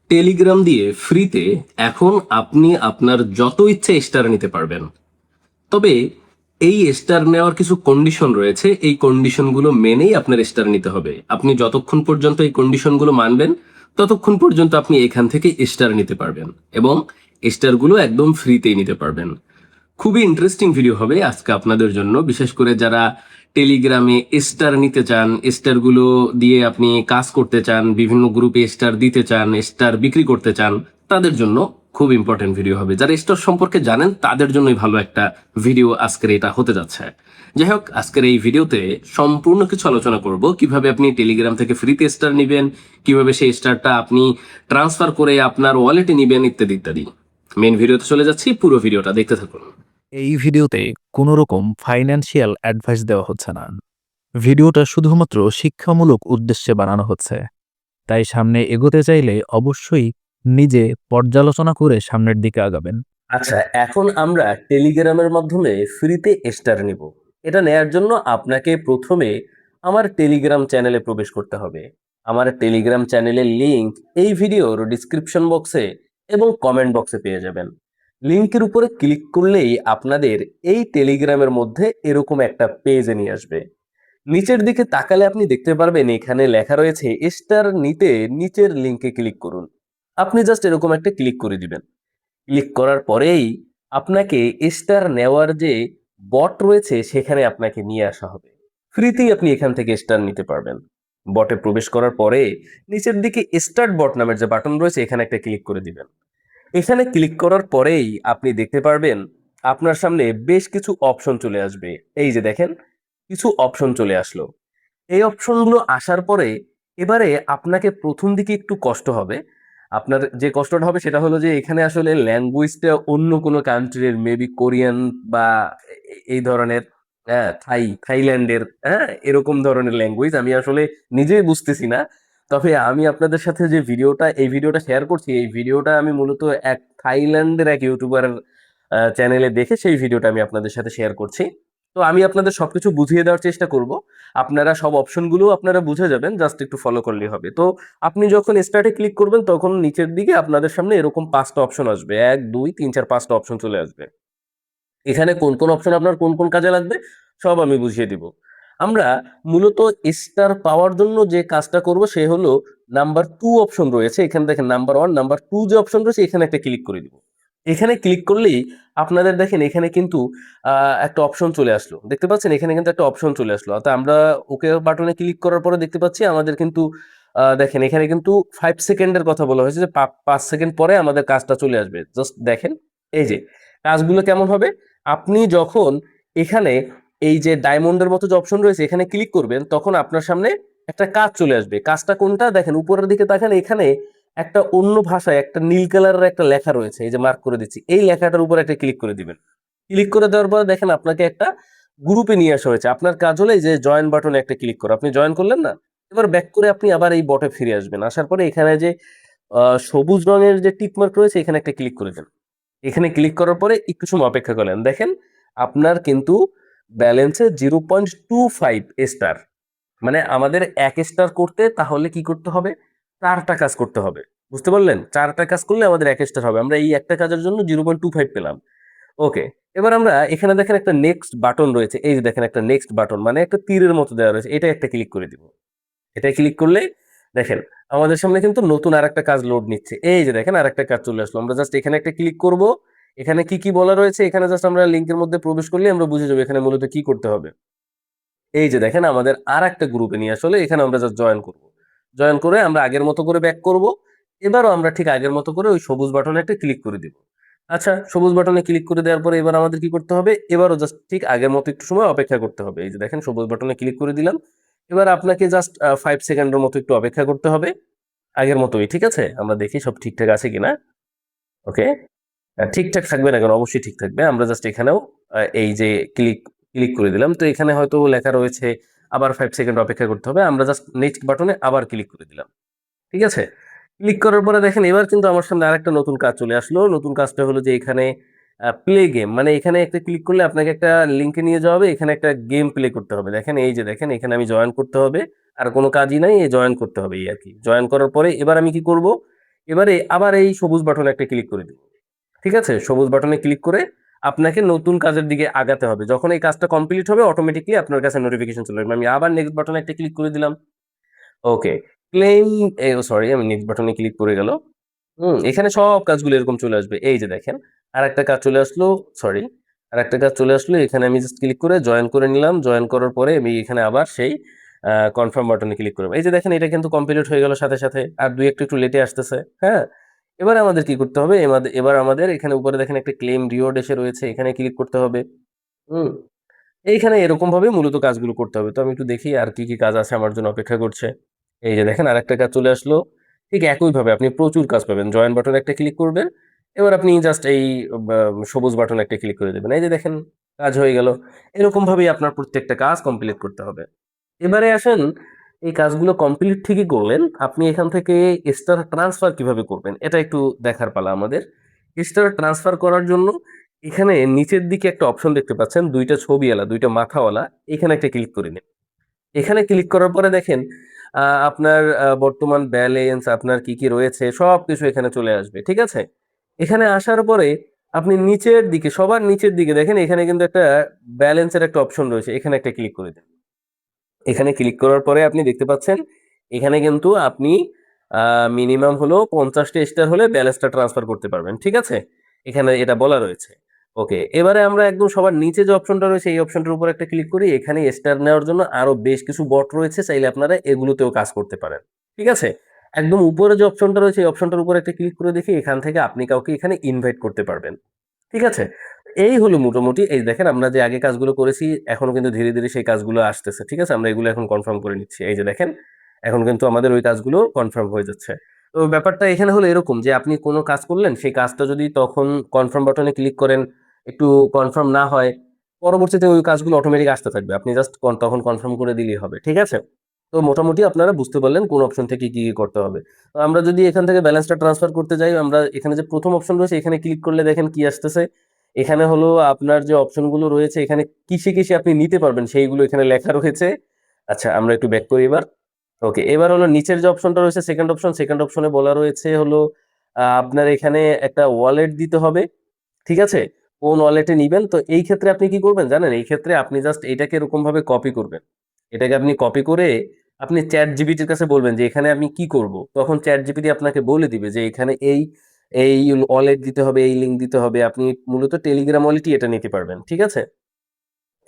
Telegram দিয়ে ফ্রিতে এখন আপনি আপনার যত ইচ্ছে স্টার নিতে পারবেন। তবে এই স্টার নেওয়ার কিছু কন্ডিশন রয়েছে, এই কন্ডিশনগুলো মেনেই আপনার স্টার নিতে হবে। আপনি যতক্ষণ পর্যন্ত এই কন্ডিশনগুলো মানবেন ততক্ষণ পর্যন্ত আপনি এখান থেকে স্টার নিতে পারবেন এবং স্টারগুলো একদম ফ্রিতেই নিতে পারবেন। খুবই ইন্টারেস্টিং ভিডিও হবে আজকে আপনাদের জন্য, বিশেষ করে যারা টেলিগ্রামে স্টার নিতে চান, স্টারগুলো দিয়ে আপনি কাজ করতে চান, বিভিন্ন গ্রুপে স্টার দিতে চান, স্টার বিক্রি করতে চান, তাদের জন্য খুব ইম্পর্টেন্ট ভিডিও হবে। যারা স্টার সম্পর্কে জানেন তাদের জন্যই ভালো একটা ভিডিও আজকের এটা হতে যাচ্ছে। যাই হোক, আজকের এই ভিডিওতে সম্পূর্ণ কিছু আলোচনা করব, কিভাবে আপনি টেলিগ্রাম থেকে ফ্রিতে স্টার নিবেন, কিভাবে সেই স্টারটা আপনি ট্রান্সফার করে আপনার ওয়ালেটে নিবেন, ইত্যাদি ইত্যাদি। মেন ভিডিওতে চলে যাচ্ছি, পুরো ভিডিওটা দেখতে থাকুন। এই ভিডিওতে কোনো রকম ফাইন্যান্সিয়াল অ্যাডভাইস দেওয়া হচ্ছে না। ভিডিওটা শুধুমাত্র শিক্ষামূলক উদ্দেশ্যে বানানো হচ্ছে। তাই সামনে এগোতে চাইলে অবশ্যই নিজে পর্যালোচনা করে সামনের দিকে আগাবেন। আচ্ছা, এখন আমরা টেলিগ্রামের মাধ্যমে ফ্রিতে স্টার নিব। এটা নেয়ার জন্য আপনাকে প্রথমে আমার টেলিগ্রাম চ্যানেলে প্রবেশ করতে হবে। আমার টেলিগ্রাম চ্যানেলের লিংক এই ভিডিওর ডিসক্রিপশন বক্সে এবং কমেন্ট বক্সে পেয়ে যাবেন। লিংকের উপরে ক্লিক করলেই আপনাদের এই টেলিগ্রামের মধ্যে এরকম একটা পেজে নিয়ে আসবে। নিচের দিকে তাকালে আপনি দেখতে পারবেন এখানে লেখা রয়েছে স্টার নিতে নিচের লিংকে ক্লিক করুন। আপনি জাস্ট এরকম একটা ক্লিক করে দিবেন। ক্লিক করার পরেই আপনাকে স্টার নেওয়ার যে বট রয়েছে সেখানে আপনাকে নিয়ে আসা হবে। ফ্রিতেই আপনি এখান থেকে স্টার নিতে পারবেন। বটে প্রবেশ করার পরে নিচের দিকে স্টার্ট বট নামের যে বাটন রয়েছে এখানে একটা ক্লিক করে দিবেন। এখানে ক্লিক করার পরেই আপনি দেখতে পারবেন আপনার সামনে বেশ কিছু অপশন চলে আসবে। এই যে দেখেন, কিছু অপশন চলে আসলো। এই অপশনগুলো আসার পরে এবারে আপনাকে প্রথম দিকে একটু কষ্ট হবে। আপনার যে কষ্টটা হবে সেটা হলো যে এখানে আসলে ল্যাঙ্গুয়েজটা অন্য কোনো কান্ট্রির, মেবি কোরিয়ান বা এই ধরনের, হ্যাঁ, থাইল্যান্ডের, হ্যাঁ, এরকম ধরনের ল্যাঙ্গুয়েজ আমি আসলে নিজেই বুঝতেছি না। তবে আমি আপনাদের সাথে যে এই ভিডিওটা শেয়ার করছি, এই ভিডিওটা আমি মূলত এক থাইল্যান্ডের এক ইউটিউবারের চ্যানেলে দেখে সেই ভিডিওটা আমি আপনাদের সাথে শেয়ার করছি। তো আমি আপনাদের সবকিছু বুঝিয়ে দেওয়ার চেষ্টা করব। আপনারা সব অপশনগুলো আপনারা বুঝে যাবেন, জাস্ট একটু ফলো করলেই হবে। তো আপনি যখন স্টার্টে ক্লিক করবেন তখন নিচের দিকে আপনাদের সামনে এরকম 5টা অপশন আসবে, 1 2 3 4 5টা অপশন চলে আসবে। এখানে কোন কোন অপশন আপনার কোন কোন কাজে লাগবে সব আমি বুঝিয়ে দিব। আমরা মূলত স্টার পাওয়ার জন্য যে কাজটা করব সে হলো নাম্বার 2 অপশন রয়েছে এখানে, দেখেন নাম্বার 1 নাম্বার 2 যে অপশন রয়েছে এখানে একটা ক্লিক করে দিব। এখানে ক্লিক করলেই আপনাদের দেখেন এখানে কিন্তু একটা অপশন চলে আসলো, দেখতে পাচ্ছেন এখানে কিন্তু একটা অপশন চলে আসলো। অর্থাৎ আমরা ওকে বাটনে ক্লিক করার পরে দেখতে পাচ্ছি আমাদের কিন্তু দেখেন এখানে কিন্তু 5 সেকেন্ডের কথা বলা হয়েছে, যে 5 সেকেন্ড পরে আমাদের কাজটা চলে আসবে। জাস্ট দেখেন, এই যে কাজগুলো কেমন হবে। আপনি যখন এখানে এই যে ডায়মন্ডের মতো যে অপশন রয়েছে এখানে ক্লিক করবেন তখন আপনার সামনে একটা কাজ চলে আসবে। কাজটা কোনটা দেখেন, উপরের দিকে দেখেন এখানে একটা অন্য ভাষায় একটা নীল কালারের একটা লেখা রয়েছে, এই যে মার্ক করে দিচ্ছি, এই লেখাটার উপর একটা ক্লিক করে দিবেন। ক্লিক করে দেওয়ার পর দেখেন আপনাকে একটা গ্রুপে নিয়ে আসা হয়েছে। আপনার কাজ হলো এই যে জয়েন বাটনে একটা ক্লিক করা। আপনি জয়েন করলেন না, এবার ব্যাক করে আপনি আবার এই বটে ফিরে আসবেন। আসার পরে এখানে যে সবুজ রঙের যে টিক মার্ক রয়েছে এখানে একটা ক্লিক করে দেন। এখানে ক্লিক করার পরে একটু সময় অপেক্ষা করলেন, দেখেন আপনার কিন্তু ব্যালেন্সে 0.25 স্টার। মানে আমাদের 1 স্টার করতে তাহলে কি করতে হবে, 4টা কাজ করতে হবে। বুঝতে পারলেন, 4টা কাজ করলে আমাদের 1 স্টার হবে। আমরা এই একটা কাজের জন্য 0.25 পেলাম। ওকে, এবার আমরা এখানে দেখেন একটা নেক্সট বাটন রয়েছে, এই যে দেখেন একটা নেক্সট বাটন মানে একটা তীরের মতো দেওয়া রয়েছে, এটা একটা ক্লিক করে দিব। এটা ক্লিক করলে দেখেন আমাদের সামনে কিন্তু নতুন আরেকটা কাজ লোড নিচ্ছে। এই যে দেখেন আরেকটা কাজ চলে আসলো। আমরা জাস্ট এখানে একটা ক্লিক করব। এখানে কি কি বলা রয়েছে এখানে জাস্ট আমরা লিংকের মধ্যে প্রবেশ করলে আমরা বুঝে যাবো এখানে মূলত কি করতে হবে। এই যে দেখেন আমাদের আর একটা গ্রুপে নিয়ে আসলে এখানে আমরা জাস্ট জয়েন করব। জয়েন করে আমরা আগের মতো করে ব্যাক করব। এবারও আমরা ঠিক আগের মতো করে ওই সবুজ বাটনে একটা ক্লিক করে দিব। আচ্ছা, সবুজ বাটনে ক্লিক করে দেওয়ার পরে এবার আমাদের কি করতে হবে, এবারও জাস্ট ঠিক আগের মতো একটু সময় অপেক্ষা করতে হবে। এই যে দেখেন সবুজ বাটনে ক্লিক করে দিলাম। এবার আপনাকে জাস্ট 5 সেকেন্ডের মতো একটু অপেক্ষা করতে হবে আগের মতোই। ঠিক আছে, আমরা দেখি সব ঠিকঠাক আছে কিনা। ওকে, ঠিকঠাক থাকবে না কেন, অবশ্যই ঠিক থাকবে। আমরা জাস্ট এখানেও এই যে ক্লিক ক্লিক করে দিলাম, তো এখানে হয়তো লেখা রয়েছে আবার 5 সেকেন্ড অপেক্ষা করতে হবে। আমরা জাস্ট নেক্সট বাটনে আবার ক্লিক করে দিলাম। ঠিক আছে, ক্লিক করার পরে দেখেন এবার কিন্তু আমার সামনে আরেকটা নতুন কাজ চলে আসলো। নতুন কাজটা হলো যে এখানে প্লে গেম, মানে এখানে একটা ক্লিক করলে আপনাকে একটা লিঙ্কে নিয়ে যাওয়া হবে, এখানে একটা গেম প্লে করতে হবে। দেখেন এই যে দেখেন এখানে আমি জয়েন করতে হবে, আর কোনো কাজই নাই, এই জয়েন করতে হবে, এই আর কি। জয়েন করার পরে এবার আমি কি করব, এবারে আবার এই সবুজ বাটনে একটা ক্লিক করে দিন। ঠিক আছে, সবুজ বাটনে ক্লিক করে আপনাকে নতুন কাজের দিকে আগাতে হবে। যখন এই কাজটা কমপ্লিট হবে অটোমেটিকলি আপনার কাছে নোটিফিকেশন চলে আসবে। আমি আবার নেক্সট বাটনে একটা ক্লিক করে দিলাম। ওকে, ক্লেম, সরি আমি নেক্সট বাটনে ক্লিক করে গেল। এখানে সব কাজগুলো এরকম চলে আসবে। এই যে দেখেন, আর একটা কাজ চলে আসলো, সরি, আর একটা কাজ চলে আসলো। এখানে আমি জাস্ট ক্লিক করে জয়েন করে নিলাম। জয়েন করার পরে আমি এখানে আবার সেই কনফার্ম বাটনে ক্লিক করবো। এই যে দেখেন, এটা কিন্তু কমপ্লিট হয়ে গেল সাথে সাথে। আর দুই একটু একটু লেটে আসতেছে। হ্যাঁ, এবার আমাদের কি করতে হবে, এবার আমাদের এখানে উপরে দেখেন একটা ক্লেম রিওয়ার্ড এসে রয়েছে, এখানে ক্লিক করতে হবে। হুম এইখানে এরকম ভাবে মূলত কাজগুলো করতে হবে। তো আমি একটু দেখি আর কি কি কাজ আছে আমার জন্য অপেক্ষা করছে। এই যে দেখেন, আরেকটা কাজ চলে আসলো। ঠিক একই ভাবে আপনি প্রচুর কাজ পাবেন। জয়েন বাটনে একটা ক্লিক করবেন, এবার আপনি জাস্ট এই সবুজ বাটনে একটা ক্লিক করে দেবেন। এই যে দেখেন, কাজ হয়ে গেল। এরকম ভাবেই আপনার প্রত্যেকটা কাজ কমপ্লিট করতে হবে। এবারে আসেন, এই কাজগুলো কমপ্লিট ঠিকই করলেন, আপনি এখান থেকে স্টার ট্রান্সফার কিভাবে করবেন এটা একটু দেখার পালা আমাদের। স্টার ট্রান্সফার করার জন্য এখানে নিচের দিকে একটা অপশন দেখতে পাচ্ছেন, দুইটা ছবিওয়ালা, দুইটা মাথাওয়ালা, এখানে একটা ক্লিক করে নিন। এখানে ক্লিক করার পরে দেখেন আপনার বর্তমান ব্যালেন্স, আপনার কি কি রয়েছে সবকিছু এখানে চলে আসবে। ঠিক আছে, এখানে আসার পরে আপনি নিচের দিকে, সবার নিচের দিকে দেখেন, এখানে কিন্তু একটা ব্যালেন্সের একটা অপশন রয়েছে, এখানে একটা ক্লিক করে দিন। এখানে ক্লিক করার পরে আপনি দেখতে পাচ্ছেন এখানে কিন্তু আপনি মিনিমাম হলো 50টা স্টার হলে ব্যালেন্সটা ট্রান্সফার করতে পারবেন। ঠিক আছে, এখানে এটা বলা রয়েছে। ওকে, এবারে আমরা একদম সবার নিচে যে অপশনটা রয়েছে এই অপশনটার উপর একটা ক্লিক করি। এখানে স্টার নেওয়ার জন্য আরো বেশ কিছু বট রয়েছে, চাইলে আপনারা এগুলোতেও কাজ করতে পারেন। ঠিক আছে, একদম উপরে যে অপশনটা রয়েছে এই অপশনটার উপর একটা ক্লিক করে দেখি, এখান থেকে আপনি কাউকে এখানে ইনভাইট করতে পারবেন। ঠিক আছে, এই হলো মোটামুটি। এই দেখেন, আমরা যে আগে কাজগুলো করেছি এখনো কিন্তু ধীরে ধীরে সেই কাজগুলো আসতেছে। ঠিক আছে, আমরা এগুলো এখন কনফার্ম করে নিচ্ছি। এই যে দেখেন, এখন কিন্তু আমাদের ওই কাজগুলো কনফার্ম হয়ে যাচ্ছে। তো ব্যাপারটা এখানে হলো এরকম যে আপনি কোনো কাজ করলেন, সেই কাজটা যদি তখন কনফার্ম বাটনে ক্লিক করেন, একটু কনফার্ম না হয়, পরবর্তীতে ওই কাজগুলো অটোমেটিক আসতে থাকবে। আপনি জাস্ট তখন কনফার্ম করে দিলেই হবে। ঠিক আছে, তো মোটামুটি আপনারা বুঝতে পারলেন কোন অপশন থেকে কি কি করতে হবে। তো আমরা যদি এখান থেকে ব্যালেন্সটা ট্রান্সফার করতে যাই, আমরা এখানে যে প্রথম অপশন রয়েছে এখানে ক্লিক করলে দেখেন কি আসতেছে। এখানে হলো আপনার যে অপশনগুলো রয়েছে, এখানে কিসে কিসে আপনি নিতে পারবেন সেইগুলো এখানে লেখা রয়েছে। আচ্ছা, আমরা একটু ব্যাক করি এবার। ওকে, এবার হলো নিচের যে অপশনটা রয়েছে সেকেন্ড অপশনে বলা রয়েছে হলো আপনার এখানে একটা ওয়ালেট দিতে হবে। ঠিক আছে, কোন ওয়ালেটে নিবেন। তো এই ক্ষেত্রে আপনি কি করবেন জানেন, এই ক্ষেত্রে আপনি জাস্ট এটাকে এরকম ভাবে কপি করবেন। এটাকে আপনি কপি করে আপনি চ্যাট জিপিটির কাছে বলবেন যে এখানে আমি কি করব, তখন চ্যাট জিপিটি আপনাকে বলে দিবে যে এখানে এই এই ওয়ালেট দিতে হবে, এই লিঙ্ক দিতে হবে। আপনি মূলত টেলিগ্রাম ওয়ালেটই এটা নিতে পারবেন। ঠিক আছে,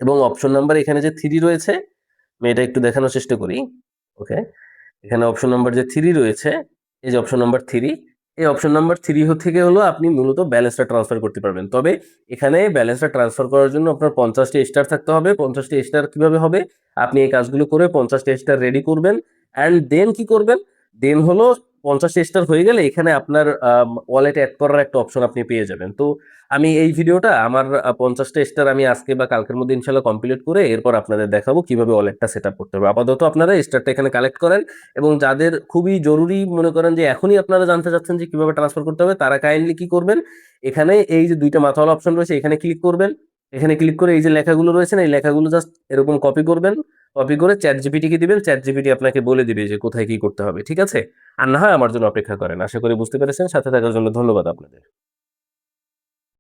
এবং অপশন নাম্বার এখানে যে 3 রয়েছে, আমি এটা একটু দেখানোর চেষ্টা করি। ওকে, এখানে অপশন নাম্বার যে 3 রয়েছে, এই যে অপশন নাম্বার 3, এই অপশন নাম্বার 3 থেকে হলো আপনি মূলত ব্যালেন্সটা ট্রান্সফার করতে পারবেন। তবে এখানে ব্যালেন্সটা ট্রান্সফার করার জন্য আপনার 50টা স্টার থাকতে হবে। 50টা স্টার কিভাবে হবে, আপনি এই কাজগুলো করে 50টা স্টার রেডি করবেন, অ্যান্ড দেন কি করবেন, দেন হলো 50টা স্টার হয়ে গেলে এখানে আপনার ওয়ালেটে অ্যাড করার একটা অপশন আপনি পেয়ে যাবেন। তো আমি এই ভিডিওটা আমার 50টা স্টার আমি আজকে বা কালকের মধ্যে ইনশাল্লাহ কমপ্লিট করে এরপর আপনাদের দেখাবো কিভাবে ওয়ালেটটা সেট আপ করতে হবে। আপাতত আপনারা স্টারটা এখানে কালেক্ট করেন, এবং যাদের খুবই জরুরি মনে করেন যে এখনই আপনারা জানতে চাচ্ছেন যে কিভাবে ট্রান্সফার করতে হবে, তারা কাইন্ডলি কি করবেন, এখানে এই যে দুইটা মাথাওয়ালা অপশন রয়েছে এখানে ক্লিক করবেন। এখানে ক্লিক করে এই যে লেখাগুলো রয়েছে না, এই লেখাগুলো জাস্ট এরকম কপি করবেন। কপি করে চ্যাট জিপিটি কে দিবেন, চ্যাট জিপিটি আপনাকে বলে দিবে যে কোথায় কি করতে হবে। ঠিক আছে, আর না হয় আমার জন্য অপেক্ষা করেন। আশা করি বুঝতে পেরেছেন। সাথে থাকার জন্য ধন্যবাদ আপনাদের।